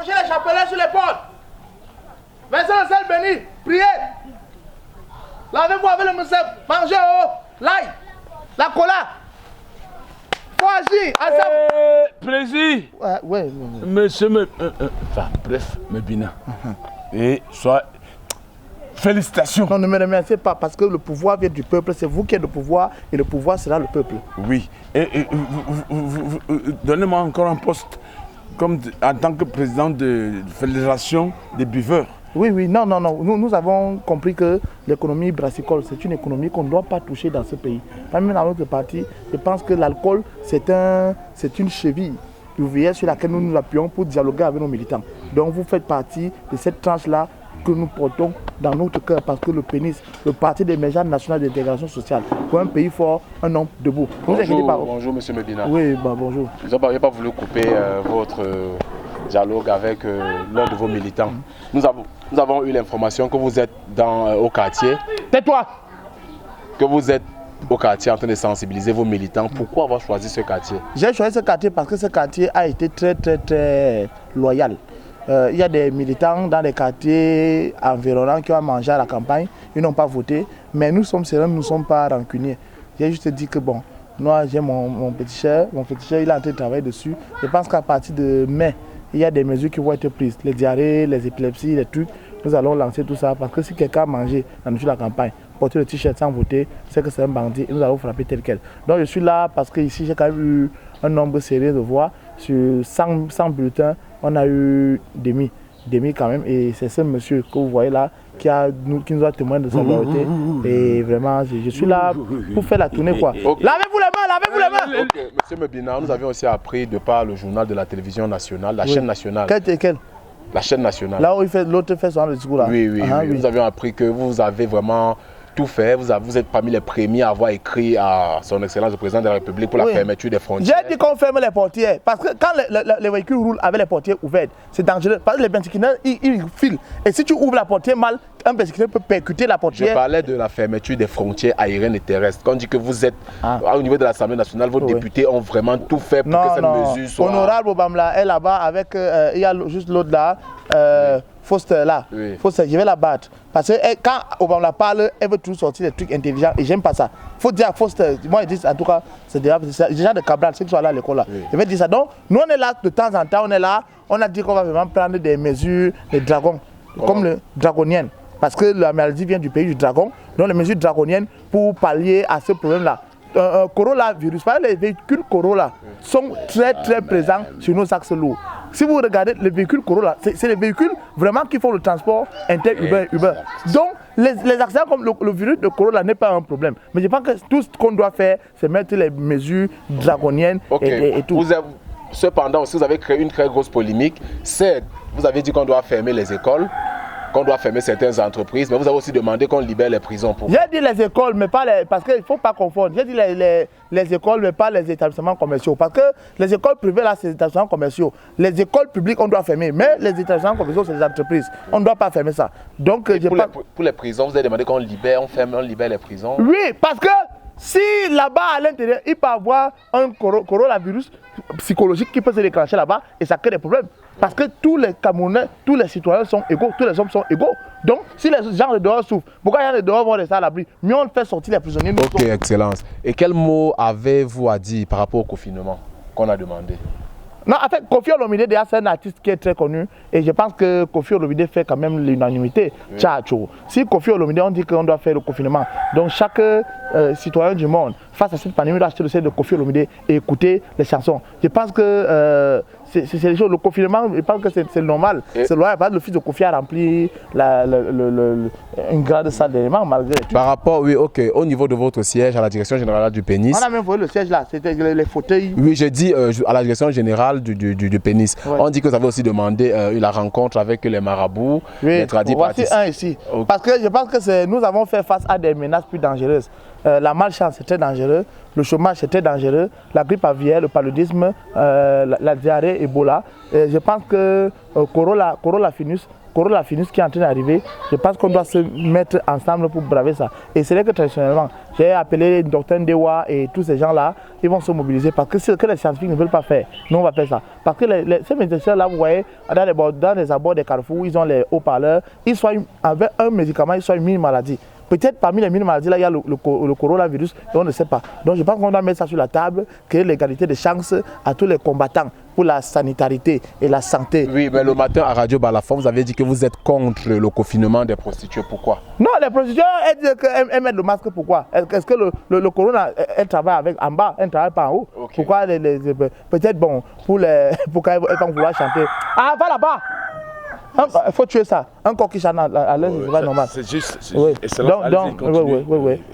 accrocher les chapelets sur les portes. Versez le sel béni, priez. Lavez-vous avec le moussef, mangez l'ail, la cola. Faut agir. Président. Ouais. Monsieur, enfin, bref, Mebina. Et soit. Félicitations. Non, ne me remerciez pas parce que le pouvoir vient du peuple. C'est vous qui êtes le pouvoir et le pouvoir sera le peuple. Oui. Et donnez-moi encore un poste comme en tant que président de fédération des buveurs. Oui, non. Nous avons compris que l'économie brassicole, c'est une économie qu'on ne doit pas toucher dans ce pays. Même dans notre parti, je pense que l'alcool, c'est une cheville ouvrière sur laquelle nous nous appuyons pour dialoguer avec nos militants. Donc vous faites partie de cette tranche-là que nous portons dans notre cœur parce que le PENIS, le Parti d'émergence nationale d'intégration sociale, pour un pays fort, un homme debout. Bonjour, monsieur Mebina. Oui, bonjour. Je n'ai pas voulu couper votre dialogue avec l'un de vos militants. Nous avons eu l'information que vous êtes au quartier. Tais-toi! Que vous êtes au quartier en train de sensibiliser vos militants. Pourquoi avoir choisi ce quartier? J'ai choisi ce quartier parce que ce quartier a été très loyal. Il y a des militants dans les quartiers environnants qui ont mangé à la campagne, ils n'ont pas voté, mais nous sommes sereins, nous ne sommes pas rancuniers. J'ai juste dit que bon, moi j'ai mon petit cher, il est en train de travailler dessus. Je pense qu'à partir de mai, il y a des mesures qui vont être prises, les diarrhées, les épilepsies, les trucs. Nous allons lancer tout ça parce que si quelqu'un a mangé dans la campagne, porter le t-shirt sans voter, c'est que c'est un bandit et nous allons frapper tel quel. Donc je suis là parce que ici j'ai quand même eu un nombre serré de voix. Sur 100 bulletins, on a eu demi quand même. Et c'est ce monsieur que vous voyez là qui nous a témoigné de sa loyauté. Et vraiment, je suis là pour faire la tournée quoi. Okay. Lavez-vous les mains. Okay. Monsieur Mebina, nous avions aussi appris de par le journal de la télévision nationale, la chaîne nationale. Quelle? La chaîne nationale. Là où l'autre fait son discours là. Oui. Nous avions appris que vous avez vraiment tout fait. Vous êtes parmi les premiers à avoir écrit à son Excellence le Président de la République pour la fermeture des frontières. J'ai dit qu'on ferme les portières. Parce que quand les véhicules roulent avec les portières ouvertes, c'est dangereux. Parce que les bicyclettes, ils filent. Et si tu ouvres la portière mal, un bicyclette peut percuter la portière. Je parlais de la fermeture des frontières aériennes et terrestres. Quand on dit que vous êtes au niveau de l'Assemblée nationale, vos députés ont vraiment tout fait pour que cette mesure soit... Honorable Obamla est là-bas avec... il y a juste l'autre là. Foster là, Foster, je vais la battre. Parce que quand Obama parle, elle veut toujours sortir des trucs intelligents et j'aime pas ça. Il faut dire à Foster, moi je dis en tout cas, c'est déjà de Cabral, ceux qui sont là à l'école là. Je vais dire ça. Donc, nous on est là de temps en temps, on est là, on a dit qu'on va vraiment prendre des mesures, des dragons, comme le dragonien. Parce que la maladie vient du pays du dragon, donc les mesures draconiennes pour pallier à ce problème là. Coronavirus, les véhicules Corolla sont très présents sur nos axes lourds. Si vous regardez les véhicules Corolla, c'est les véhicules vraiment qui font le transport inter-Uber. Donc les accidents comme le virus de Corolla n'est pas un problème. Mais je pense que tout ce qu'on doit faire, c'est mettre les mesures draconiennes et tout. Cependant, vous avez créé une très grosse polémique. Vous avez dit qu'on doit fermer les écoles, qu'on doit fermer certaines entreprises, mais vous avez aussi demandé qu'on libère les prisons. J'ai dit les écoles, mais pas les... Parce qu'il ne faut pas confondre. J'ai dit les écoles, mais pas les établissements commerciaux. Parce que les écoles privées, là, c'est les établissements commerciaux. Les écoles publiques, on doit fermer. Mais les établissements commerciaux, c'est les entreprises. On ne doit pas fermer ça. Donc, pour les prisons, vous avez demandé qu'on libère, on libère les prisons? Oui, parce que si là-bas, à l'intérieur, il peut y avoir un coronavirus psychologique qui peut se déclencher là-bas et ça crée des problèmes. Parce que tous les Camerounais, tous les citoyens sont égaux, tous les hommes sont égaux. Donc, si les gens de dehors souffrent, pourquoi les gens de dehors vont rester à l'abri? Mieux on fait sortir les prisonniers. Ok, Excellence. Et quel mot avez-vous à dire par rapport au confinement qu'on a demandé? Non, en fait, Kofi Olomide, c'est un artiste qui est très connu et je pense que Kofi Olomide fait quand même l'unanimité. Oui. Si Kofi Olomide, on dit qu'on doit faire le confinement, donc chaque citoyen du monde, face à cette pandémie, doit acheter le CD de Kofi Olomide et écouter les chansons. Je pense que c'est les choses. Le confinement, je pense que c'est normal. C'est loin, parce que le fils de Kofi a rempli une grande salle d'éléments malgré tout. Par rapport, oui, ok, au niveau de votre siège à la direction générale du PENIS. On a même voulu le siège là, c'était les fauteuils. Oui, j'ai dit à la direction générale du PENIS. Ouais. On dit que vous avez aussi demandé la rencontre avec les marabouts, les voici un ici. Okay. Parce que je pense que nous avons fait face à des menaces plus dangereuses. La malchance, c'est très dangereux. Le chômage, c'est très dangereux. La grippe aviaire, le paludisme, la diarrhée, Ebola. Je pense que Corolla Finus Corolla Finus qui est en train d'arriver, je pense qu'on doit se mettre ensemble pour braver ça. Et c'est vrai que traditionnellement, j'ai appelé Dr Ndewa et tous ces gens-là, ils vont se mobiliser parce que ce que les scientifiques ne veulent pas faire, nous on va faire ça. Parce que ces médecins-là, vous voyez, dans les abords des carrefours, ils ont les haut-parleurs, ils soignent avec un médicament, ils soignent 1000 maladies. Peut-être parmi les 1000 maladies, là, il y a le coronavirus et on ne sait pas. Donc je pense qu'on doit mettre ça sur la table, créer l'égalité de chances à tous les combattants pour la sanitarité et la santé. Oui, mais le matin à Radio Balafon, vous avez dit que vous êtes contre le confinement des prostituées. Pourquoi? Non, les prostituées, elles mettent le masque. Pourquoi? Est-ce que le corona, elle travaille avec en bas, elle ne travaille pas en haut? Okay. Pourquoi peut-être bon, pour quand elles vont vouloir chanter. Ah, va là-bas! Il faut tuer ça. Un corps qui chante à l'aise, c'est pas normal. C'est juste. Oui.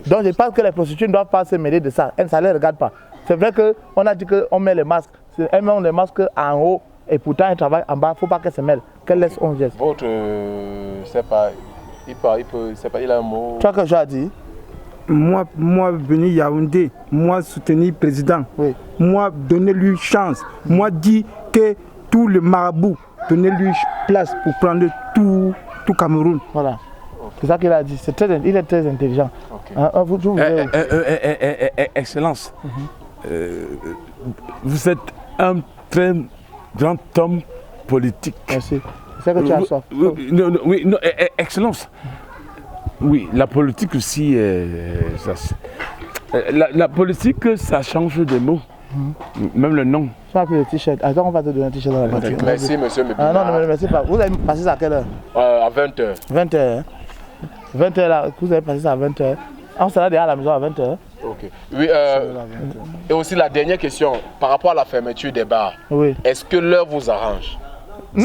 Donc, je pense que les prostituées ne doivent pas se mêler de ça. Ça ne les regarde pas. C'est vrai qu'on a dit qu'on met les masques. Elles mettent les masques en haut et pourtant elles travaillent en bas. Il ne faut pas qu'elles se mêlent. Qu'elles laissent un geste. Votre. C'est pas. Il a un mot. Tu vois que j'ai dit? Moi, venir Yaoundé, moi soutenir le président, oui. Moi donner lui chance, moi dire que tout le marabout, donner lui place pour prendre tout Cameroun. Voilà. C'est ça qu'il a dit. Il est très intelligent. Okay. Excellence, vous êtes un très grand homme politique. Merci. C'est ça que tu as soif. Oui, non, Excellence. Oui, la politique aussi, la politique, ça change de mots. Même le nom. Tu as pris le t-shirt. Attends, on va te donner un t-shirt dans la voiture. Merci, monsieur Mébina. Non, merci pas. Vous avez passé ça à quelle heure? À 20h. 20h. 20h là, vous avez passé ça à 20h. On sera déjà à la maison à 20h. Ok. Oui, et aussi la dernière question, par rapport à la fermeture des bars, oui. Est-ce que l'heure vous arrange? Non,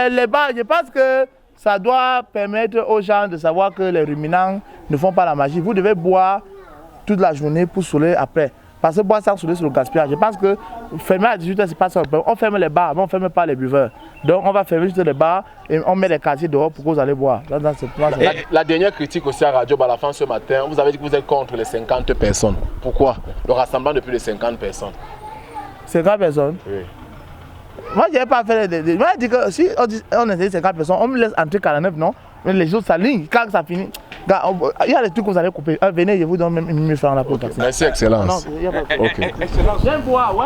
les bars, je pense que ça doit permettre aux gens de savoir que les ruminants ne font pas la magie. Vous devez boire toute la journée pour saouler après. Parce que boire sans saouler, c'est le gaspillage. Je pense que fermer à 18h, c'est pas ça. On ferme les bars, mais on ne ferme pas les buveurs. Donc on va fermer juste les bars et on met les quartiers dehors pour que vous allez boire. La dernière critique aussi à Radio Balafon ce matin, vous avez dit que vous êtes contre les 50 personnes. Pourquoi? Le rassemblement de plus de 50 personnes. 50 personnes? Oui. Moi, je n'ai pas fait des. Moi, je dis que si on essaie 50 personnes, on me laisse entrer 49, non? Mais les autres s'alignent. Quand ça finit, il y a des trucs que vous allez couper. Venez, je vous donne même 1000 francs là pour passer. Merci, Excellence. Non, il n'y a pas de problème. Excellence. J'aime boire, ouais.